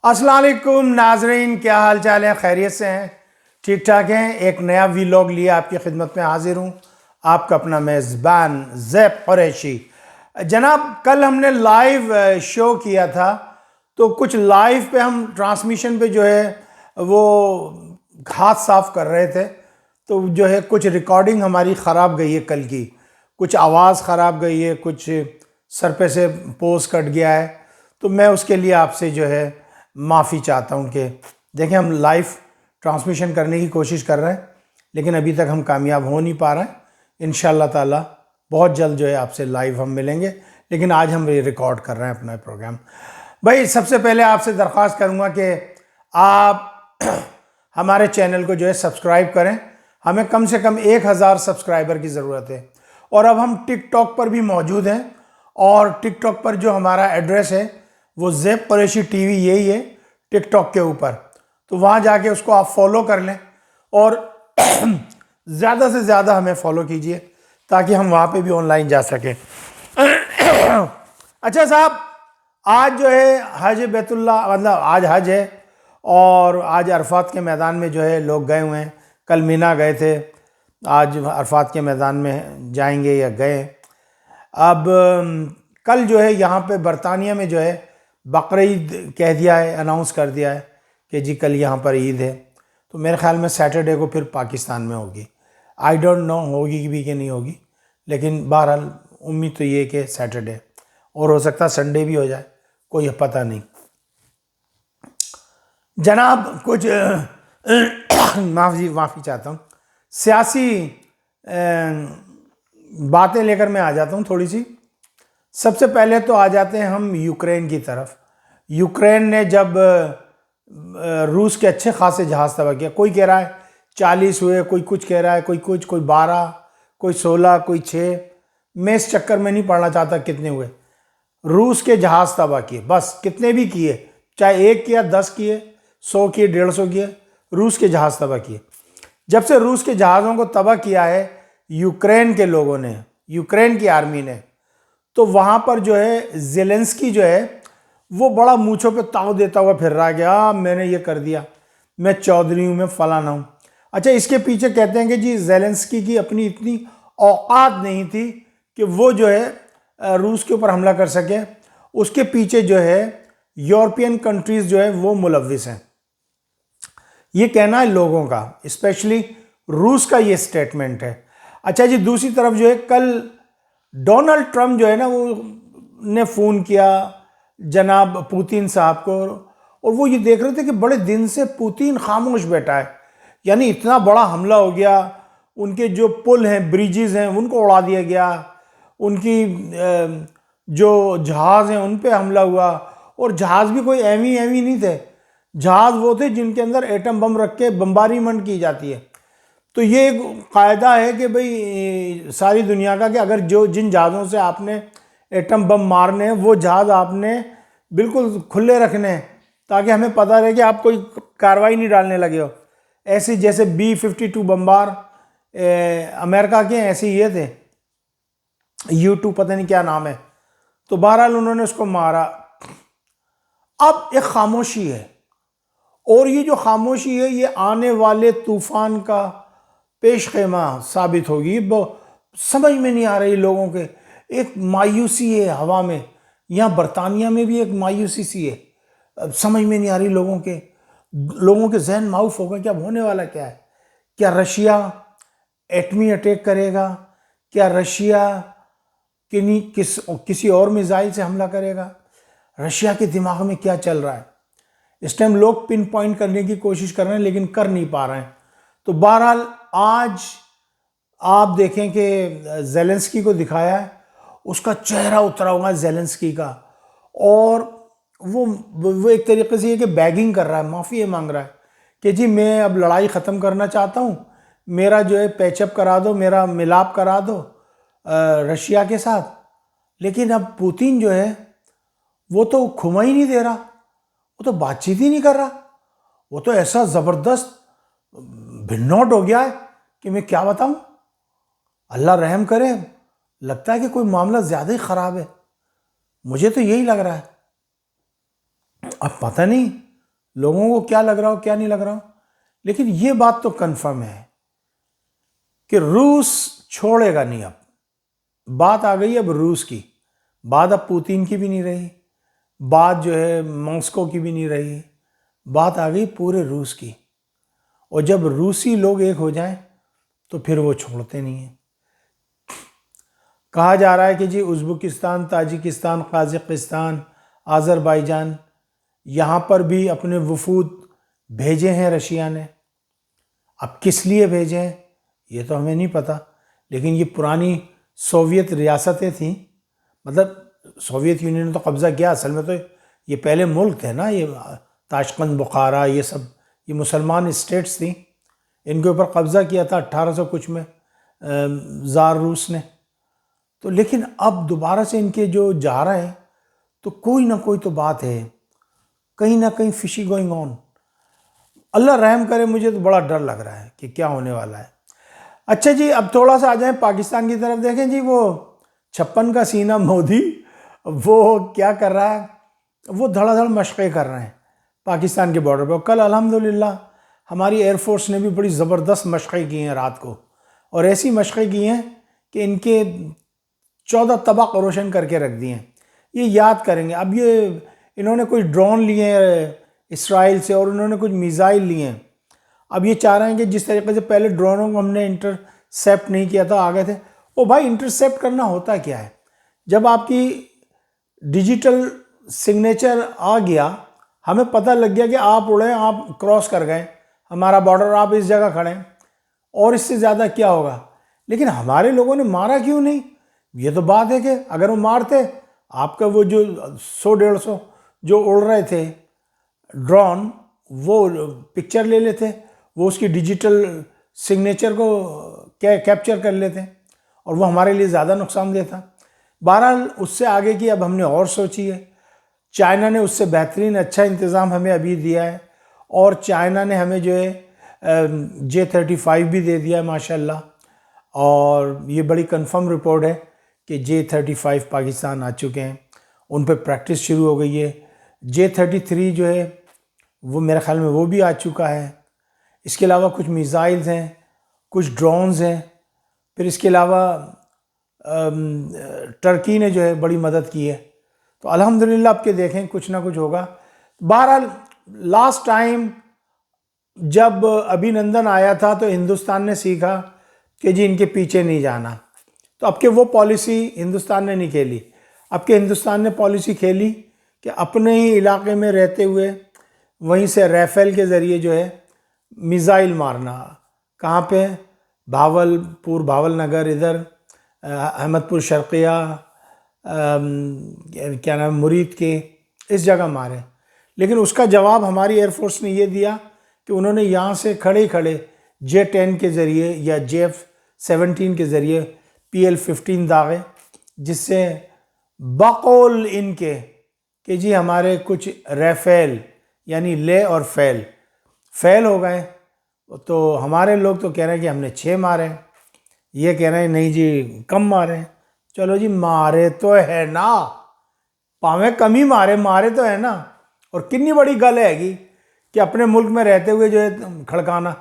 अस्सलाम वालेकुम नाजरीन, क्या हाल चाल है? खैरियत से हैं? ठीक ठाक हैं? एक नया वीलॉग लिए आपकी खिदमत में हाजिर हूँ। आपका अपना मेज़बान ज़ैब कुरैशी। जनाब, कल हमने लाइव शो किया था, तो कुछ लाइव पे हम ट्रांसमिशन पे जो है वो हाथ साफ कर रहे थे, तो जो है कुछ रिकॉर्डिंग हमारी ख़राब गई है कल की, कुछ आवाज़ ख़राब गई है, कुछ सर पे से पोज कट गया है। तो मैं उसके लिए आपसे जो है माफ़ी चाहता हूँ कि देखें, हम लाइव ट्रांसमिशन करने की कोशिश कर रहे हैं, लेकिन अभी तक हम कामयाब हो नहीं पा रहे हैं। इंशाल्लाह ताला बहुत जल्द जो है आपसे लाइव हम मिलेंगे, लेकिन आज हम ये रिकॉर्ड कर रहे हैं अपना प्रोग्राम। भाई, सबसे पहले आपसे दरख्वास्त करूँगा कि आप हमारे चैनल को जो है सब्सक्राइब करें। हमें कम से कम 1000 सब्सक्राइबर की ज़रूरत है। और अब हम टिकटॉक पर भी मौजूद हैं, और टिकटॉक पर जो हमारा एड्रेस है वो ज़ैब कुरैशी टीवी यही है टिकटॉक के ऊपर। तो वहाँ जाके उसको आप फॉलो कर लें और ज़्यादा से ज़्यादा हमें फॉलो कीजिए ताकि हम वहाँ पे भी ऑनलाइन जा सकें। अच्छा साहब, आज जो है हज बैतुल्ला, मतलब आज हज है और आज अरफात के मैदान में जो है लोग गए हुए हैं। कल मीना गए थे, आज अरफात के मैदान में जाएंगे या गए। अब कल जो है यहाँ पे बरतानिया में जो है बकरीद कह दिया है, अनाउंस कर दिया है कि जी कल यहाँ पर ईद है। तो मेरे ख्याल में सैटरडे को फिर पाकिस्तान में होगी। आई डोंट नो होगी भी कि नहीं होगी, लेकिन बहरहाल उम्मीद तो ये कि सैटरडे, और हो सकता संडे भी हो जाए, कोई पता नहीं। जनाब, कुछ माफ़ी चाहता हूँ, सियासी बातें लेकर मैं आ जाता हूँ थोड़ी सी। सबसे पहले तो आ जाते हैं हम यूक्रेन की तरफ। यूक्रेन ने जब रूस के अच्छे खासे जहाज़ तबाह किया, कोई कह रहा है 40 हुए, कोई कुछ कह रहा है, कोई 12, कोई 16, कोई 6। मैं इस चक्कर में नहीं पड़ना चाहता कितने हुए। रूस के जहाज़ तबाह किए, बस कितने भी किए, चाहे 1 किया, 10 किए, 100 किए, 150 किए, रूस के जहाज़ तबाह किए। जब से रूस के जहाज़ों को तबाह किया है यूक्रेन के लोगों ने, यूक्रेन की आर्मी ने, तो वहाँ पर जो है ज़ेलेंस्की जो है वो बड़ा मूँछों पे ताव देता हुआ फिर रहा है कि हाँ मैंने ये कर दिया, मैं चौधरी हूँ, मैं फलाना हूँ। अच्छा, इसके पीछे कहते हैं कि जी ज़ेलेंस्की की अपनी इतनी औकात नहीं थी कि वो जो है रूस के ऊपर हमला कर सके। उसके पीछे जो है यूरोपियन कंट्रीज़ जो है वो मुलव्विस हैं, ये कहना है लोगों का, स्पेशली रूस का ये स्टेटमेंट है। अच्छा जी, दूसरी तरफ जो है कल डोनाल्ड ट्रंप जो है ना, वो ने फ़ोन किया जनाब पुतिन साहब को, और वो ये देख रहे थे कि बड़े दिन से पुतिन खामोश बैठा है, यानी इतना बड़ा हमला हो गया, उनके जो पुल हैं, ब्रिजेस हैं, उनको उड़ा दिया गया, उनकी जो जहाज़ हैं उन पे हमला हुआ, और जहाज़ भी कोई एवी नहीं थे, जहाज़ वो थे जिनके अंदर एटम बम रख के बम्बारीमेंट की जाती है। तो ये एक कायदा है कि भाई सारी दुनिया का, कि अगर जो जिन जहाज़ों से आपने एटम बम मारने हैं वो जहाज़ आपने बिल्कुल खुले रखने हैं, ताकि हमें पता रहे कि आप कोई कार्रवाई नहीं डालने लगे हो। ऐसे जैसे B-52 बम्बार अमेरिका के, ऐसे ये थे, U-2 पता नहीं क्या नाम है। तो बहरहाल उन्होंने उसको मारा। अब एक खामोशी है, और ये जो खामोशी है ये आने वाले तूफान का पेशखेमा साबित होगी। समझ में नहीं आ रही लोगों के, एक मायूसी है हवा में, यहाँ बरतानिया में भी एक मायूसी सी है। अब समझ में नहीं आ रही लोगों के जहन माउफ हो गए, क्या होने वाला क्या है? क्या रशिया एटमी अटैक करेगा? क्या रशिया किसी और मिसाइल से हमला करेगा? रशिया के दिमाग में क्या चल रहा है? इस टाइम लोग पिन पॉइंट करने की कोशिश कर रहे हैं, लेकिन कर नहीं पा रहे हैं। तो बहरहाल आज आप देखें कि ज़ेलेंस्की को दिखाया है, उसका चेहरा उतरा हुआ है ज़ेलेंस्की का, और वो एक तरीके से ये कि बैगिंग कर रहा है, माफ़ी मांग रहा है कि जी मैं अब लड़ाई ख़त्म करना चाहता हूँ, मेरा जो है पैचअप करा दो, मेरा मिलाप करा दो रशिया के साथ। लेकिन अब पुतिन जो है वो तो खुमा ही नहीं दे रहा, वो तो बातचीत ही नहीं कर रहा, वो तो ऐसा ज़बरदस्त भिन्नौट हो गया है कि मैं क्या बताऊं। अल्लाह रहम करे, लगता है कि कोई मामला ज़्यादा ही ख़राब है, मुझे तो यही लग रहा है। अब पता नहीं लोगों को क्या लग रहा हो क्या नहीं लग रहा हो, लेकिन ये बात तो कंफर्म है कि रूस छोड़ेगा नहीं। अब बात आ गई अब रूस की, बात अब पुतिन की भी नहीं रही, बात जो है मॉस्को की भी नहीं रही, बात आ गई पूरे रूस की। और जब रूसी लोग एक हो जाएं तो फिर वो छोड़ते नहीं हैं। कहा जा रहा है कि जी उज़्बेकिस्तान, ताजिकिस्तान, कज़ाकिस्तान, आज़रबाईजान, यहाँ पर भी अपने वफूद भेजे हैं रशिया ने। अब किस लिए भेजे हैं ये तो हमें नहीं पता, लेकिन ये पुरानी सोवियत रियासतें थीं, मतलब सोवियत यूनियन ने तो कब्ज़ा किया, असल में तो ये पहले मुल्क थे ना, ये ताशकंद, बुखारा, ये सब ये मुसलमान स्टेट्स थी, इनके ऊपर कब्ज़ा किया था 1800 कुछ में ज़ार रूस ने। तो लेकिन अब दोबारा से इनके जो जा रहे हैं तो कोई ना कोई तो बात है, कहीं ना कहीं फिशी गोइंग ऑन। अल्लाह रहम करे, मुझे तो बड़ा डर लग रहा है कि क्या होने वाला है। अच्छा जी, अब थोड़ा सा आ जाए पाकिस्तान की तरफ। देखें जी, वो 56 का सीना मोदी वो क्या कर रहा है, वो धड़ाधड़ मशक़ें कर रहे हैं पाकिस्तान के बॉर्डर पर। कल अल्हम्दुलिल्लाह हमारी एयरफोर्स ने भी बड़ी ज़बरदस्त मशक़ें की हैं रात को, और ऐसी मशक़ें की हैं कि इनके 14 तबाक़ रोशन करके रख दिए हैं। ये याद करेंगे। अब ये इन्होंने कुछ ड्रोन लिए हैं इसराइल से, और उन्होंने कुछ मिसाइल लिए हैं। अब ये चाह रहे हैं कि जिस तरीके से पहले ड्रोनों को हमने इंटरसेप्ट नहीं किया था, आ गए थे। ओ भाई, इंटरसेप्ट करना होता क्या है? जब आपकी डिजिटल सिग्नेचर आ गया, हमें पता लग गया कि आप उड़े, आप क्रॉस कर गए हमारा बॉर्डर, आप इस जगह खड़े हैं, और इससे ज़्यादा क्या होगा? लेकिन हमारे लोगों ने मारा क्यों नहीं? ये तो बात है कि अगर वो मारते, आपका वो जो 100-150 जो उड़ रहे थे ड्रोन, वो पिक्चर ले लेते, वो उसकी डिजिटल सिग्नेचर को कैप्चर कर लेते, और वो हमारे लिए ज़्यादा नुकसानदेह था। बहरहाल उससे आगे की अब हमने और सोची है। चाइना ने उससे बेहतरीन अच्छा इंतज़ाम हमें अभी दिया है, और चाइना ने हमें जो है J-35 भी दे दिया है माशाल्लाह। और ये बड़ी कंफर्म रिपोर्ट है कि J-35 पाकिस्तान आ चुके हैं, उन पर प्रैक्टिस शुरू हो गई है। J-33 जो है वो मेरे ख्याल में वो भी आ चुका है। इसके अलावा कुछ मिसाइल्स हैं, कुछ ड्रोन्स हैं। फिर इसके अलावा टर्की ने जो है बड़ी मदद की है। तो अल्हम्दुलिल्लाह अब के देखें कुछ ना कुछ होगा। बहरहाल लास्ट टाइम जब अभिनंदन आया था तो हिंदुस्तान ने सीखा कि जी इनके पीछे नहीं जाना, तो अब के वो पॉलिसी हिंदुस्तान ने नहीं खेली। अब के हिंदुस्तान ने पॉलिसी खेली कि अपने ही इलाके में रहते हुए वहीं से राफेल के ज़रिए जो है मिसाइल मारना। कहाँ पे? भावलपुर, भावलनगर, इधर अहमदपुर शर्किया, क्या नाम, मुरीद के, इस जगह मारे। लेकिन उसका जवाब हमारी एयरफोर्स ने ये दिया कि उन्होंने यहाँ से खड़े खड़े J-10 के ज़रिए या JF-17 के ज़रिए PL-15 दागे, जिससे बकौल इनके कि जी हमारे कुछ राफेल यानी ले और फेल हो गए। तो हमारे लोग तो कह रहे हैं कि हमने 6 मारे, ये कह रहे हैं नहीं जी कम मारे। चलो जी, मारे तो है ना, पावे कम ही मारे, मारे तो है ना। और कितनी बड़ी गल हैगी कि अपने मुल्क में रहते हुए जो है खड़काना,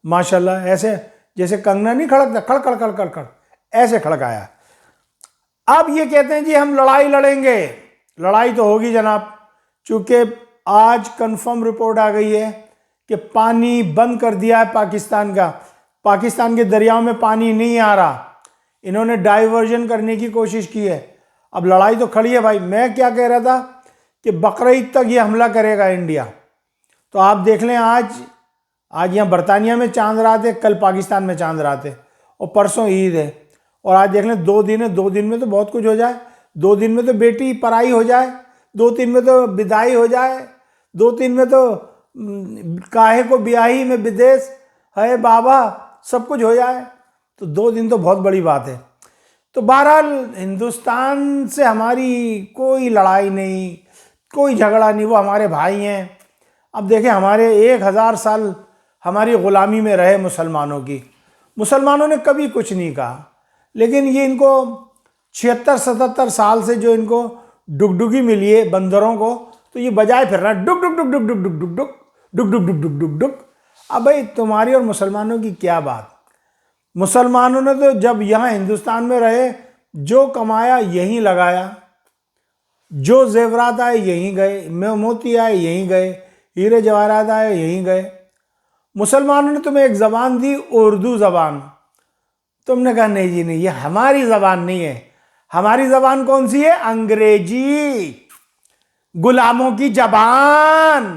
माशाल्लाह, ऐसे जैसे कंगना नहीं खड़कता, खड़ खड़ खड़ खड़ खड़ ऐसे खड़काया। अब ये कहते हैं जी हम लड़ाई लड़ेंगे। लड़ाई तो होगी जनाब, चूंकि आज कंफर्म रिपोर्ट आ गई है कि पानी बंद कर दिया है पाकिस्तान का। पाकिस्तान के दरियाओं में पानी नहीं आ रहा, इन्होंने डाइवर्जन करने की कोशिश की है। अब लड़ाई तो खड़ी है भाई। मैं क्या कह रहा था कि बकरीद तक ये हमला करेगा इंडिया। तो आप देख लें, आज यहाँ बरतानिया में चांद रात है, कल पाकिस्तान में चांद रात है, और परसों ईद है। और आज देख लें 2 दिन है, 2 दिन में तो बहुत कुछ हो जाए। 2 दिन में तो बेटी पराई हो जाए, 2-3 में तो विदाई हो जाए, 2-3 में तो काहे को ब्याही में विदेश है बाबा, सब कुछ हो जाए। तो 2 दिन तो बहुत बड़ी बात है। तो बहरहाल हिंदुस्तान से हमारी कोई लड़ाई नहीं, कोई झगड़ा नहीं, वो हमारे भाई हैं। अब देखें, हमारे 1000 साल हमारी ग़ुलामी में रहे मुसलमानों की, मुसलमानों ने कभी कुछ नहीं कहा। लेकिन ये इनको 76-77 साल से जो इनको डुगडुगी मिली है बंदरों को, तो ये बजाए फिर रहा डुक डुक डुक डुक डुक डुक डुक डुक डुक डुक डुक डुक डुक डुक। अब भाई तुम्हारी और मुसलमानों की क्या बात। मुसलमानों ने तो जब यहाँ हिंदुस्तान में रहे, जो कमाया यहीं लगाया, जो जेवरात आए यहीं गए, मोती आए यहीं गए, हीरे जवाहरात आए यहीं गए। मुसलमानों ने तुम्हें एक ज़बान दी, उर्दू ज़बान। तुमने कहा नहीं जी नहीं, ये हमारी ज़बान नहीं है। हमारी ज़बान कौन सी है? अंग्रेजी, गुलामों की ज़बान।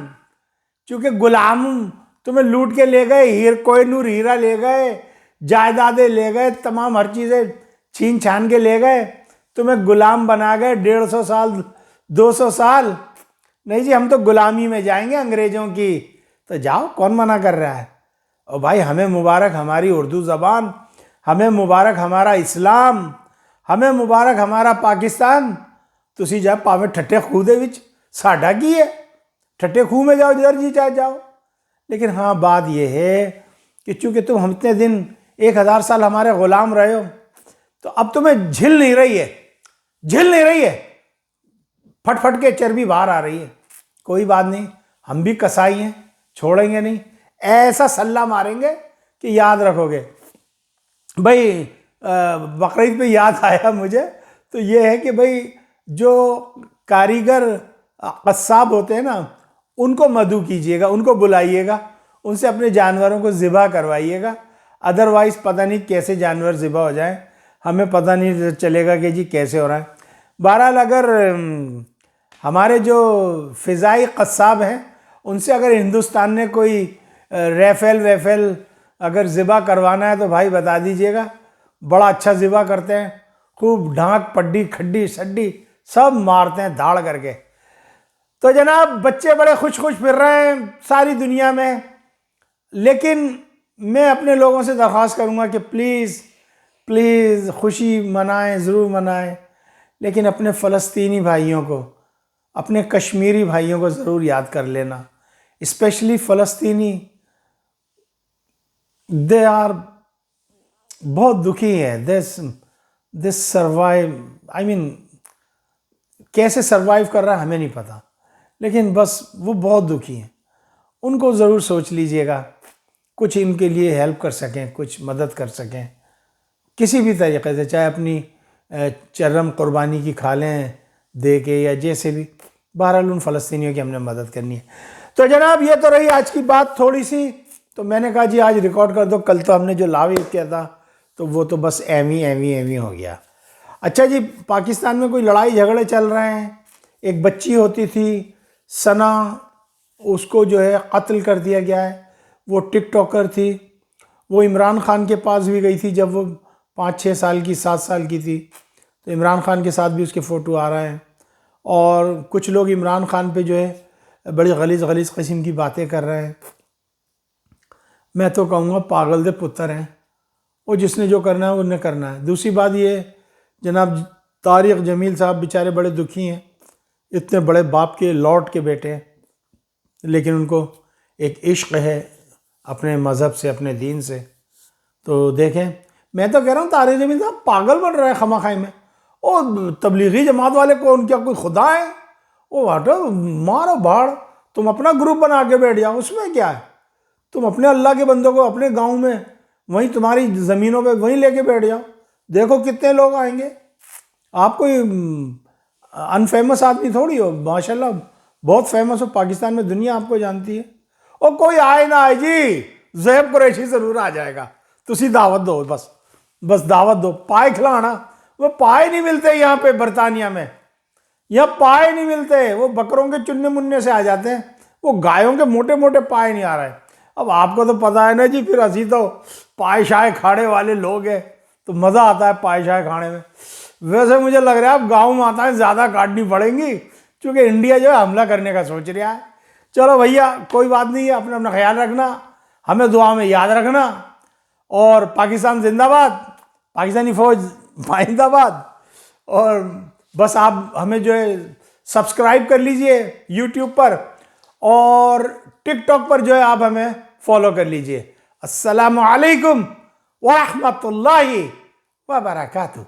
क्योंकि गुलाम तुम्हें लूट के ले गए, कोहिनूर हीरा ले गए, जायदादें ले गए, तमाम हर चीज़ें छीन छान के ले गए, तुम्हें गुलाम बना गए 150 साल 200 साल। नहीं जी, हम तो गुलामी में जाएंगे अंग्रेजों की। तो जाओ, कौन मना कर रहा है। और भाई हमें मुबारक हमारी उर्दू ज़बान, हमें मुबारक हमारा इस्लाम, हमें मुबारक हमारा पाकिस्तान। तुसी जा पावे ठट्ठे खूह दे विच, साडा की है, ठट्ठे खूह में जाओ जिधर जी चाहे जाओ। लेकिन हाँ, बात यह है कि चूंकि तुम हम इतने दिन 1000 साल हमारे गुलाम रहे हो, तो अब तुम्हें झिल नहीं रही है, झिल नहीं रही है, फट फट के चर्बी बाहर आ रही है। कोई बात नहीं, हम भी कसाई हैं, छोड़ेंगे नहीं। ऐसा सल्ला मारेंगे कि याद रखोगे। भाई बकरीद पे याद आया मुझे, तो ये है कि भाई जो कारीगर कस्साब होते हैं ना, उनको मदऊ कीजिएगा, उनको बुलाइएगा, उनसे अपने जानवरों को ज़िबा करवाइएगा। अदरवाइज़ पता नहीं कैसे जानवर ज़िबा हो जाए, हमें पता नहीं चलेगा कि जी कैसे हो रहा है। बहरहाल अगर हमारे जो फ़िज़ाई कस्साब हैं, उनसे अगर हिंदुस्तान ने कोई रैफेल वैफेल अगर ज़िबा करवाना है तो भाई बता दीजिएगा। बड़ा अच्छा ज़िबा करते हैं, खूब ढांक पड्डी खड्डी सड्डी सब मारते हैं धाड़ करके। तो जनाब, बच्चे बड़े खुश खुश फिर रहे हैं सारी दुनिया में। लेकिन मैं अपने लोगों से दरख्वास्त करूँगा कि प्लीज़ प्लीज़ खुशी मनाएं, ज़रूर मनाएं, लेकिन अपने फ़लस्तीनी भाइयों को, अपने कश्मीरी भाइयों को ज़रूर याद कर लेना। स्पेशली फ़लस्तीनी, दे आर बहुत दुखी है। दिस सर्वाइव, आई मीन कैसे सर्वाइव कर रहा है हमें नहीं पता, लेकिन बस वो बहुत दुखी हैं। उनको ज़रूर सोच लीजिएगा, कुछ इनके लिए हेल्प कर सकें, कुछ मदद कर सकें किसी भी तरीक़े से, चाहे अपनी चरम कुर्बानी की खालें दे के या जैसे भी। बहरहाल उन फ़लस्तीनियों की हमने मदद करनी है। तो जनाब, ये तो रही आज की बात थोड़ी सी। तो मैंने कहा जी आज रिकॉर्ड कर दो, कल तो हमने जो लावे किया था तो वो तो बस एवी हो गया। अच्छा जी, पाकिस्तान में कोई लड़ाई झगड़े चल रहे हैं। एक बच्ची होती थी सना, उसको जो है कत्ल कर दिया गया है। वो टिकटॉकर थी, वो इमरान खान के पास भी गई थी जब वो 5-6 साल की 7 साल की थी। तो इमरान खान के साथ भी उसके फ़ोटो आ रहे हैं। और कुछ लोग इमरान खान पे जो है बड़ी गलीज़ किस्म की बातें कर रहे हैं। मैं तो कहूँगा पागल दे पुत्र हैं वो, जिसने जो करना है उन्हें करना है। दूसरी बात ये जनाब, तारिक जमील साहब बेचारे बड़े दुखी हैं, इतने बड़े बाप के लॉर्ड के बेटे हैं, लेकिन उनको एक इश्क है अपने मज़हब से, अपने दीन से। तो देखें, मैं तो कह रहा हूँ तारिक जमील साहब पागल बन रहे हैं खमाखाई में। ओ तबलीगी जमात वाले को उनका कोई खुदा है? ओ हटो, मारो भाड़, तुम अपना ग्रुप बना के बैठ जाओ, उसमें क्या है। तुम अपने अल्लाह के बंदों को अपने गांव में, वहीं तुम्हारी ज़मीनों पे वहीं लेके बैठ जाओ, देखो कितने लोग आएंगे। आप कोई अनफेमस आदमी थोड़ी हो, माशाल्लाह बहुत फेमस हो, पाकिस्तान में दुनिया आपको जानती है। और कोई आए ना आए जी, ज़ैब कुरैशी ज़रूर आ जाएगा। तुसी दावत दो, बस दावत दो। पाए खिलाना, वो पाए नहीं मिलते यहाँ पे बरतानिया में, यहाँ पाए नहीं मिलते। वो बकरों के चुन्ने मुन्ने से आ जाते हैं, वो गायों के मोटे मोटे पाए नहीं आ रहे। अब आपको तो पता है ना जी, फिर असी तो पाए शाए खाने वाले लोग हैं, तो मज़ा आता है पाए शाए खाने में। वैसे मुझे लग रहा है अब गाँव माताएं ज़्यादा काटनी पड़ेंगी, क्योंकि इंडिया जो है हमला करने का सोच रहा है। चलो भैया, कोई बात नहीं है, अपना अपना ख्याल रखना, हमें दुआ में याद रखना। और पाकिस्तान जिंदाबाद, पाकिस्तानी फ़ौज जिंदाबाद। और बस आप हमें जो है सब्सक्राइब कर लीजिए यूट्यूब पर, और टिकटॉक पर जो है आप हमें फॉलो कर लीजिए। अस्सलामु अलैकुम व रहमतुल्लाहि व बरकातुहू।